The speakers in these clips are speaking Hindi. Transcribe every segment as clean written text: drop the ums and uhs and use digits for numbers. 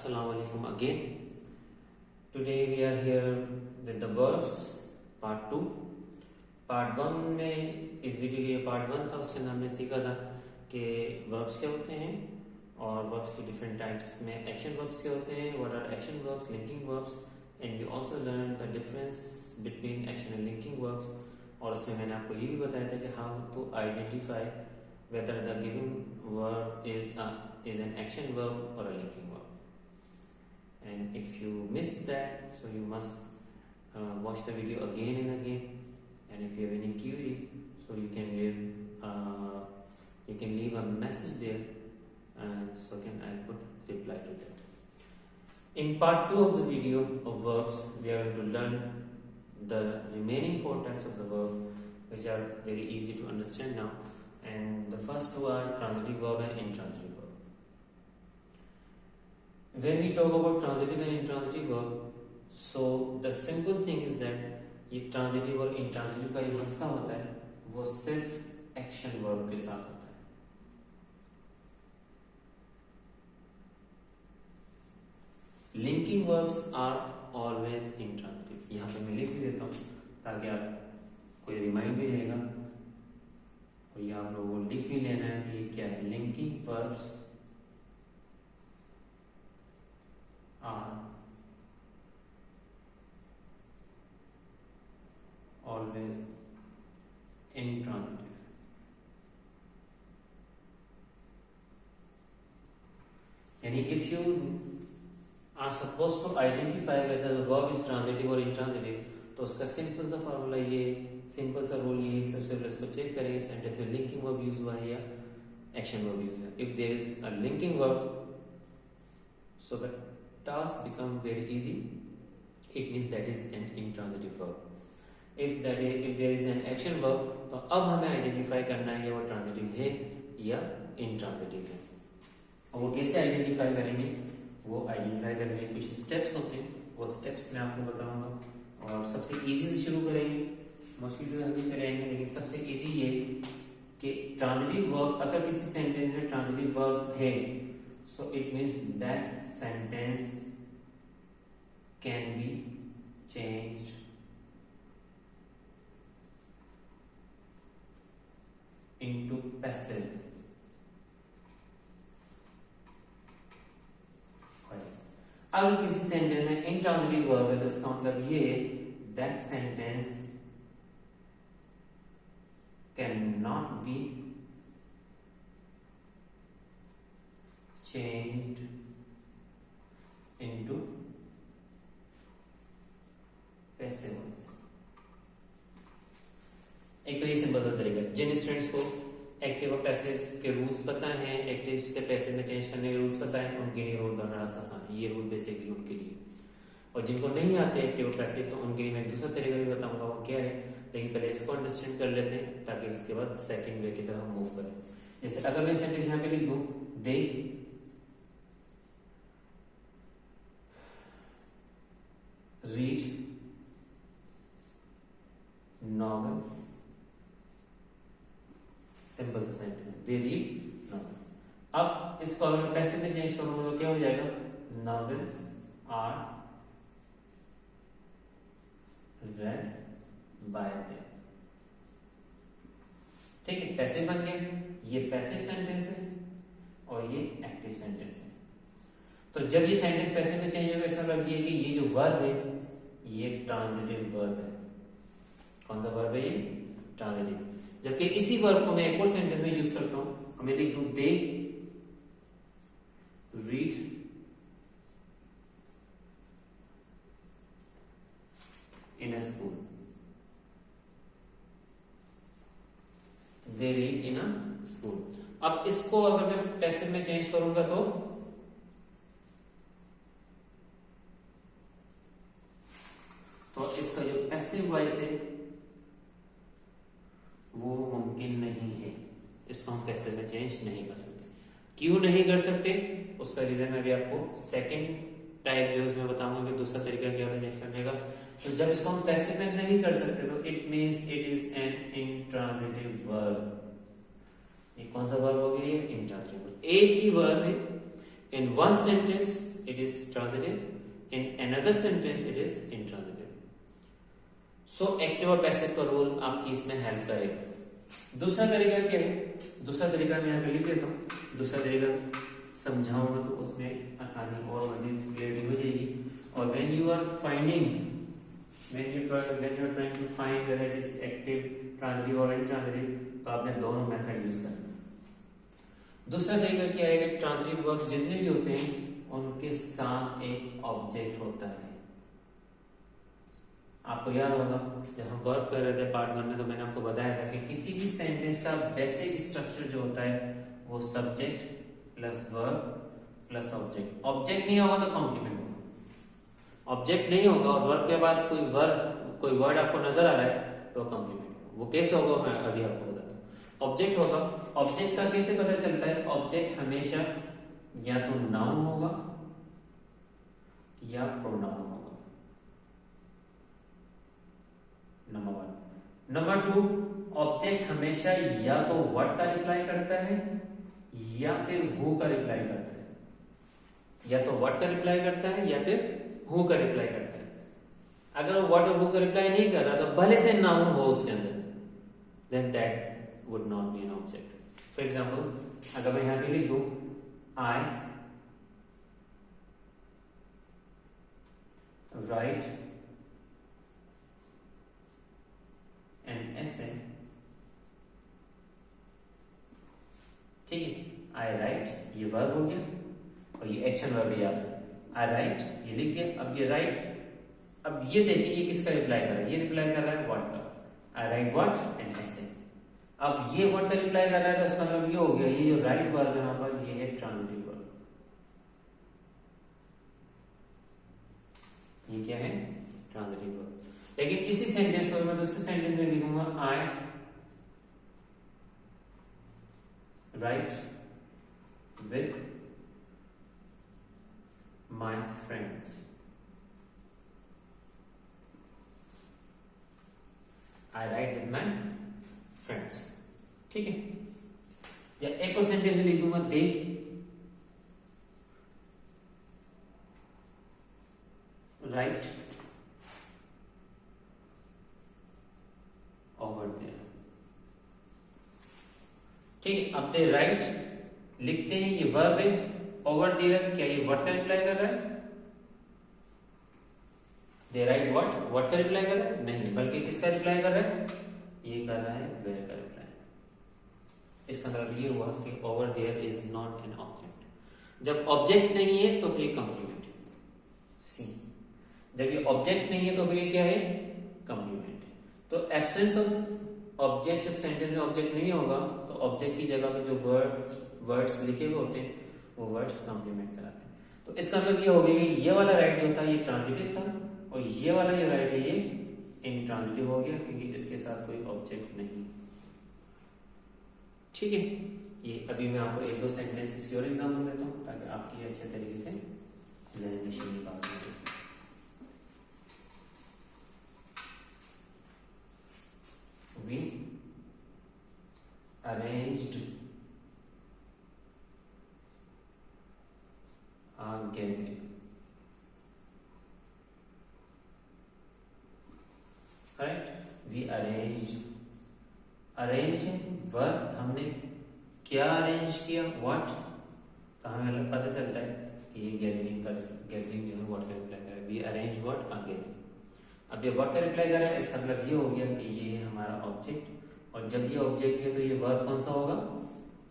Assalamu alaikum again. Today we are here with the verbs part 2. Part 1 में इस वीडियो के पार्ट 1 था, उसके अंदर हमने सीखा था कि verbs क्या होते हैं और verbs की different types में action verbs क्या होते हैं, what are action verbs, linking verbs, and we also learned the difference between action and linking verbs. और उसमें मैंने आपको ये भी बताया था कि how to identify whether the given verb is an action verb or a linking verb. And if you missed that, so you must watch the video again and again. And if you have any query, so you can leave a message there, and so I could reply to that. In part 2 of the video of verbs, we are going to learn the remaining 4 types of the verb, which are very easy to understand now. And the first two are transitive verb and intransitive verb. When we talk about transitive and intransitive verb, so the simple thing is that ये ट्रांजिटिव और इंट्रांजिटिव का जो मसला होता है वो सिर्फ एक्शन वर्ब के साथ होता है. Linking verbs are always intransitive. यहाँ पे मैं लिख भी देता हूँ ताकि आप कोई रिमाइंड भी रहेगा और ये आप लोगों को लिख भी लेना है कि ये क्या है. Linking verbs are always intransitive. Yani if you are supposed to identify whether the verb is transitive or intransitive, तो उसका सिंपल सा फार्मूला ये, सिंपल सा रूल ये, सबसे पहले इसको चेक करेंगे सेंटेंस में लिंकिंग वर्ब यूज हुआ है या एक्शन वर्ब यूज हुआ है. If there is a linking verb, so the task become very easy. It means that is an intransitive verb. If there is an action verb, तो अब हमें आइडेंटिफाई करना है वो ट्रांजिटिव है या इंट्रांजिटिव है. और वो कैसे आइडेंटिफाई करेंगे, वो आइडेंटिफाई करने के कुछ स्टेप्स होते हैं, वो स्टेप्स मैं आपको बताऊंगा. और सबसे इजी से शुरू करेंगे, मुश्किल से हमें चलेंगे, लेकिन सबसे इजी ये कि ट्रांजिटिव वर्ब अगर किसी सेंटेंस में ट्रांजिटिव वर्ब है, so it means that sentence can be changed into passive voice. अगर किसी सेंटेंस में इंट्रांजिटिव वर्ब है तो इसका मतलब ये that sentence can not be changed into passive voice. एक तो ये सिंपल सा तरीका है. जिन स्टूडेंट्स को एक्टिव और पैसिव के रूल्स पता हैं, एक्टिव से पैसिव में चेंज करने के रूल्स पता है, उनके लिए रूल बनना आसान है. ये रूल बेसिकली उनके लिए. और जिनको नहीं आते एक्टिव और पैसिव, तो उनके लिए मैं दूसरा तरीका भी बताऊंगा वो क्या है. लेकिन पहले इसको अंडरस्टैंड कर लेते हैं ताकि उसके बाद सेकंड वे की तरफ मूव करें. जैसे अगर मैं सेंटेंस यहाँ पे लिख दूं, दे रीड नॉवेल्स, सिंपल सा सेंटेंस, दे रीड नॉवेल्स. अब इसको अगर मैं पैसिव में चेंज करूंगा तो क्या हो जाएगा, novels are read by them. ठीक है, पैसिव बन गया. ये पैसिव सेंटेंस है और ये एक्टिव सेंटेंस है. तो जब ये सेंटेंस पैसिव में चेंज होगा, इसका मतलब ये कि ये जो वर्ब है ये ट्रांजिटिव वर्ब है. कौन सा वर्ब है ये, ट्रांजिटिव. जबकि इसी वर्ब को मैं एक और सेंटेंस में यूज करता हूं. हमें लिख दूं, they read in a school. They read in a school. अब इसको अगर मैं पैसिव में चेंज करूंगा तो इसका जो पैसिव वॉइस है वो मुमकिन नहीं है. इसको हम पैसिव में चेंज नहीं कर सकते. क्यों नहीं कर सकते, उसका रीजन मैं भी आपको सेकंड टाइप जो उसमें बताऊंगा कि दूसरा तरीका क्या है चेंज करने का. तो जब इसको हम पैसिव में नहीं कर सकते तो it means it is an intransitive verb. ये कौन सा वर्ब हो गया, ये इंट्रांजिटिव. एक ही वर्ब है, In one sentence it is transitive, in another sentence it is intransitive. So active और पैसिव का रोल आपकी इसमें हेल्प करेगा। दूसरा तरीका क्या है? दूसरा तरीका मैं यहाँ पे लिख देता हूँ। दूसरा तरीका समझाऊंगा तो उसमें आसानी और मजीद क्लियरिटी हो जाएगी। और when you are trying to find whether it is active, transitive और intransitive, तो आपने दोनों मेथड यूज करना। दूसरा तरीका क्या है कि ट्रांजिटिव वर्ब जितने भी होते हैं उनके साथ एक ऑब्जेक्ट होता है। आपको याद होगा जब हम वर्क कर रहे थे पार्ट 1 में, तो मैंने आपको बताया था कि किसी भी सेंटेंस का बेसिक स्ट्रक्चर जो होता है वो subject plus verb plus object. Object नहीं होगा तो कॉम्प्लीमेंट होगा, ऑब्जेक्ट नहीं होगा और वर्ब के बाद कोई वर्ड आपको नजर आ रहा है तो कॉम्प्लीमेंट होगा। वो कैसे होगा मैं अभी आपको बताता हूँ। ऑब्जेक्ट होगा, ऑब्जेक्ट का कैसे पता चलता है? ऑब्जेक्ट हमेशा या तो नाउन होगा या प्रोनाउन होगा, नंबर 1। नंबर 2, ऑब्जेक्ट हमेशा या तो व्हाट का रिप्लाई करता है या फिर हु का रिप्लाई करता है। या तो व्हाट का रिप्लाई करता है या फिर हु का रिप्लाई करता है। अगर वो व्हाट और हु का रिप्लाई नहीं कर रहा तो भले से नाउन हो उसके अंदर, then that would not be an object. For example अगर मैं यहां पे लिख दूं आई राइट एन essay, ठीक है, आई राइट ये वर्ब हो गया और ये एक्शन वर्ब याद है। आई राइट ये लिख दिया। अब ये राइट, अब ये देखिए ये किसका रिप्लाई कर रहा है? ये रिप्लाई कर रहा है व्हाट का। आई राइट व्हाट एन essay। अब ये व्हाट का रिप्लाई कर रहा है तो इसका मतलब ये हो गया, ये जो राइट वर्ब है यहां पर ये है ट्रांजिटिव वर्ब। ये क्या है? Transitive verb. लेकिन इसी सेंटेंस को मैं दूसरे सेंटेंस में लिखूंगा I write with my friends. I write with my friends, ठीक है। या एक और सेंटेंस में लिखूंगा दे राइट ओवर देयर, ठीक है। अब दे राइट लिखते हैं, ये वर्ब है। ओवर देयर क्या ये व्हाट का रिप्लाई कर रहा है? दे राइट व्हाट का रिप्लाई कर रहा है? नहीं, बल्कि किसका रिप्लाई कर रहा है? ये कर रहा है वेयर का रिप्लाई। इसका मतलब ये हुआ कि over there is not an object. जब ऑब्जेक्ट नहीं है तो फिर कॉम्प्लीमेंट सी, जब ये ऑब्जेक्ट नहीं है तो फिर ये क्या है? कॉम्प्लीमेंट। तो एब्सेंस ऑफ ऑब्जेक्ट, जब सेंटेंस में ऑब्जेक्ट नहीं होगा तो ऑब्जेक्ट की जगह पे जो वर्ड्स लिखे हुए होते हैं वो वर्ड्स कॉम्प्लीमेंट कराते हैं। तो इसका मतलब ये हो गया कि ये वाला राइट जो था ये ट्रांजिटिव था और ये वाला जो राइट है ये इंट्रांजिटिव हो गया क्योंकि इसके साथ कोई ऑब्जेक्ट नहीं, ठीक है। ये अभी मैं आपको एक दो सेंटेंस इसकी और एग्जाम्पल देता हूँ ताकि आपकी अच्छे तरीके से ज़हन नशीन की बात हो जाए। We arranged a gathering, correct? We arranged है वर्ब, हमने क्या अरेंज किया? व्हाट। तो हमें पता चलता है कि ये गैदरिंग जो है व्हाट का रिप्लाई कर रहा है। We arrange what a gathering. अब ये व्हाट का रिप्लाई कर रहा है, इसका मतलब ये हो गया कि ये है हमारा ऑब्जेक्ट, और जब ये ऑब्जेक्ट है तो ये वर्ब कौन सा होगा?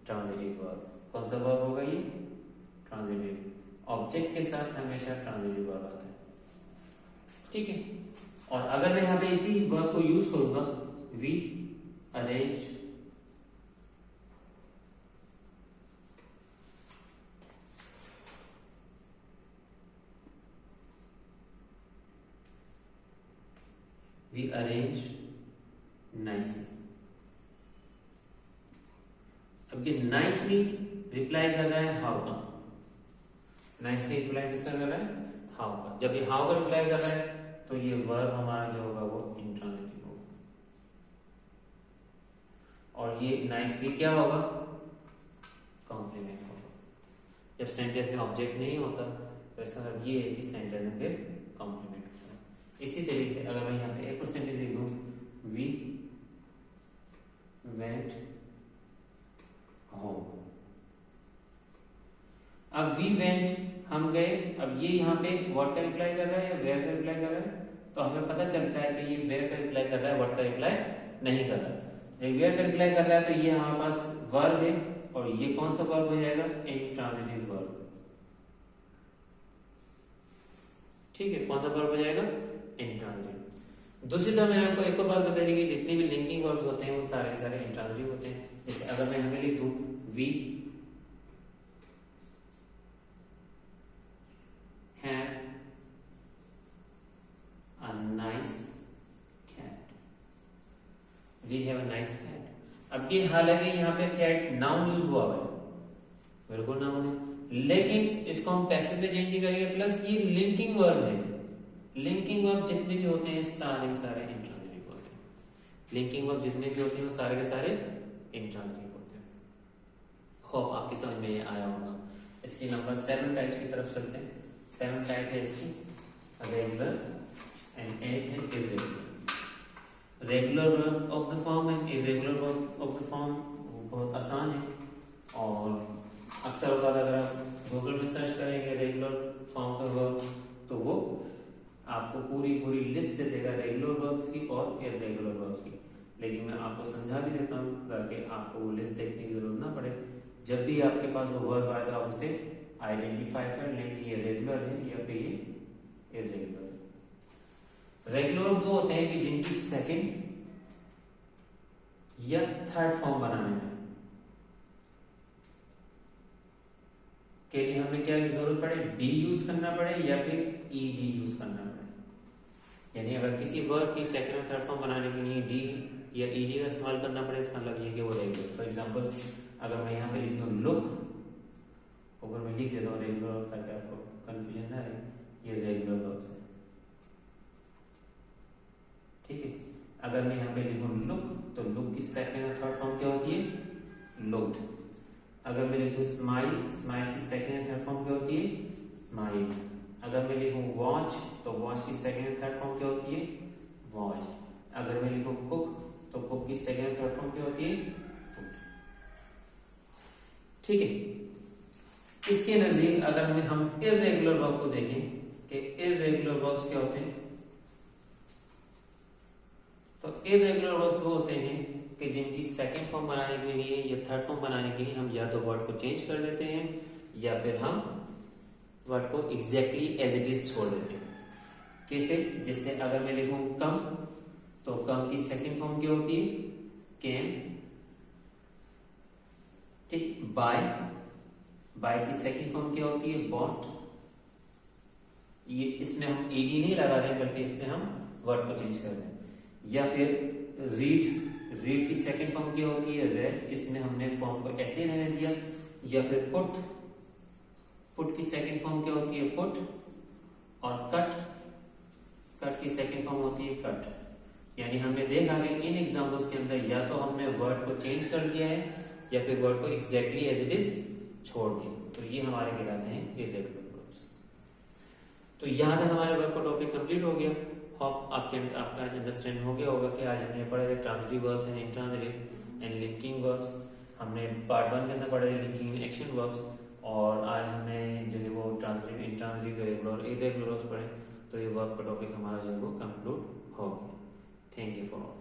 Transitive verb. कौन सा वर्ब होगा? ये ट्रांजिटिव। ऑब्जेक्ट के साथ हमेशा ट्रांजिटिव वर्ब आता है, ठीक है। और अगर मैं यहाँ पे इसी वर्ब को यूज करूंगा, वी अरेंज नाइसली। अब ये नाइसली रिप्लाई कर रहा है हाउ का। नाइसली रिप्लाई किसका कर रहा है? हाउ का। जब ये हाउ का रिप्लाई कर रहा है तो ये वर्ब हमारा जो होगा वो इंट्रांजिटिव होगा, और ये नाइसली क्या होगा? कॉम्प्लीमेंट होगा। जब सेंटेंस में ऑब्जेक्ट नहीं होता तो इसका मतलब ये है कि सेंटेंस में फिर कॉम्प्लीमेंट होता है। इसी तरीके से अगर मैं यहाँ पे एक और सेंटेंस लिख दूँ, वी वेंट होम। अब वी वेंट हम गए, अब ये यहाँ पे व्हाट का रिप्लाई कर रहा है या वेयर का रिप्लाई कर रहा है, तो हमें पता चलता है कि ये वेयर का रिप्लाई कर रहा है, व्हाट का रिप्लाई नहीं कर रहा है। जब वेयर का रिप्लाई कर रहा है तो ये हमारे पास वर्ब है, और ये कौन सा वर्ब हो जाएगा, इंट्रांजिटिव वर्ब। ठीक है, कौन सा वर्ब हो जाएगा, इंट्रांजिटिव। दूसरी तरह मैंने आपको एक और बात बताई थी कि जितने भी लिंकिंग वर्ब्स होते हैं वो सारे सारे इंट्रांजिटिव होते हैं। जैसे अगर मैं हमें लिख दूं we have a nice cat, we have a nice cat। अब ये हालांकि यहाँ पे कैट नाउन यूज हुआ है, बिल्कुल नाउन है, लेकिन इसको हम पैसिव में चेंज करेंगे, प्लस ये लिंकिंग वर्ब है। लिंकिंग वर्ब जितने भी होते हैं सारे सारे इंट्रांजिटिव होते हैं। लिंकिंग वर्ब जितने भी होते हैं वो सारे के सारे इंट्रांजिटिव होते हैं। होप आपकी समझ में ये आया होगा। इसकी नंबर 7 टाइप्स की तरफ चलते हैं। 7 टाइप है इसकी, रेगुलर एंड 8 है irregular. Regular verb of the form and irregular verb of the form बहुत आसान है, और अक्सर होता है अगर आप गूगल में सर्च करेंगे रेगुलर फॉर्म का वर्ब तो वो आपको पूरी लिस्ट दे देगा रेगुलर वर्ब्स की और इरेगुलर वर्ब्स की। लेकिन मैं आपको समझा भी देता हूँ ताकि आपको वो लिस्ट देखने की जरूरत ना पड़े। जब भी आपके पास वो वर्ब आए तो आप उसे आइडेंटिफाई कर लें कि ये रेगुलर है या फिर ये इरेगुलर है। रेगुलर वो होते हैं कि जिनकी सेकंड या थर्ड फॉर्म बनाने में के लिए हमें क्या की जरूरत पड़े, डी यूज करना पड़े या फिर ईडी यूज करना पड़े। यानी अगर किसी वर्ब की सेकंड और थर्ड फॉर्म बनाने के लिए डी या ईडी का इस्तेमाल करना पड़े, इसका मतलब ये कि वो रेगुलर। फॉर एग्जांपल अगर मैं यहाँ पे लिख दूं लुक, ऊपर मैं लिख देता हूँ रेगुलर ताकि आपको कंफ्यूजन ना रहे, ये रेगुलर वर्ब्स है। ठीक है, अगर मैं यहाँ पे लिखूं लुक तो लुक की सेकंड और थर्ड फॉर्म क्या होती है, लुक्ड। अगर मैं लिखूं स्माइल, स्माइल की सेकंड और थर्ड फॉर्म क्या होती है, स्माइल। अगर मैं लिखूं वॉच तो वॉच की सेकंड और थर्ड फॉर्म क्या होती है, वॉच्ड। अगर मैं लिखूं कुक तो कुक की सेकंड और थर्ड फॉर्म क्या होती है, कुक्ड। ठीक है, इसके नजदीक अगर हम इररेगुलर वर्ब को देखें कि इररेगुलर वर्ब्स क्या होते हैं, तो इररेगुलर वर्ब्स वो होते हैं कि जिनकी सेकंड फॉर्म बनाने के लिए या थर्ड फॉर्म बनाने के लिए हम या तो वर्ड को चेंज कर देते हैं या फिर हम वर्ड को एग्जैक्टली एज इट इज छोड़ देते हैं। कैसे, जैसे अगर मैं लिखूं कम तो कम की सेकंड फॉर्म क्या होती है, केम। ठीक, बाय, बाय की सेकंड फॉर्म क्या होती है, बॉट। ये इसमें हम ईडी नहीं लगा रहे हैं बल्कि इसमें हम वर्ड को चेंज कर रहे हैं। या फिर रीड, रीड की सेकंड फॉर्म क्या होती है, रेड। इसमें हमने फॉर्म को ऐसे ही रहने दिया। या फिर पुट, पुट की सेकंड फॉर्म क्या होती है, पुट। और कट, कट की सेकंड फॉर्म होती है, कट। यानी हमने देखा कि इन एग्जांपल्स के अंदर या तो हमने वर्ड को चेंज कर दिया है या फिर वर्ड को एग्जैक्टली एज इट इज छोड़ दिया, तो ये हमारे कहलाते हैं इररेगुलर वर्ब्स। तो यहाँ तक हमारे वर्ब का टॉपिक कंप्लीट हो गया। होप आपका अंडरस्टैंड हो गया होगा कि आज हमने पढ़े थे transitive verbs and intransitive and linking verbs. हमने पार्ट 1 के अंदर पढ़े थे लिंकिंग एंड एक्शन वर्ब्स, और आज हमने जो है वो ट्रांजिटिव, इंट्रांजिटिव, रेगुलर और इरेगुलर वर्ब्स पढ़े। तो ये वर्ब का टॉपिक हमारा जो है वो कंक्लूड हो गया। Thank you for all.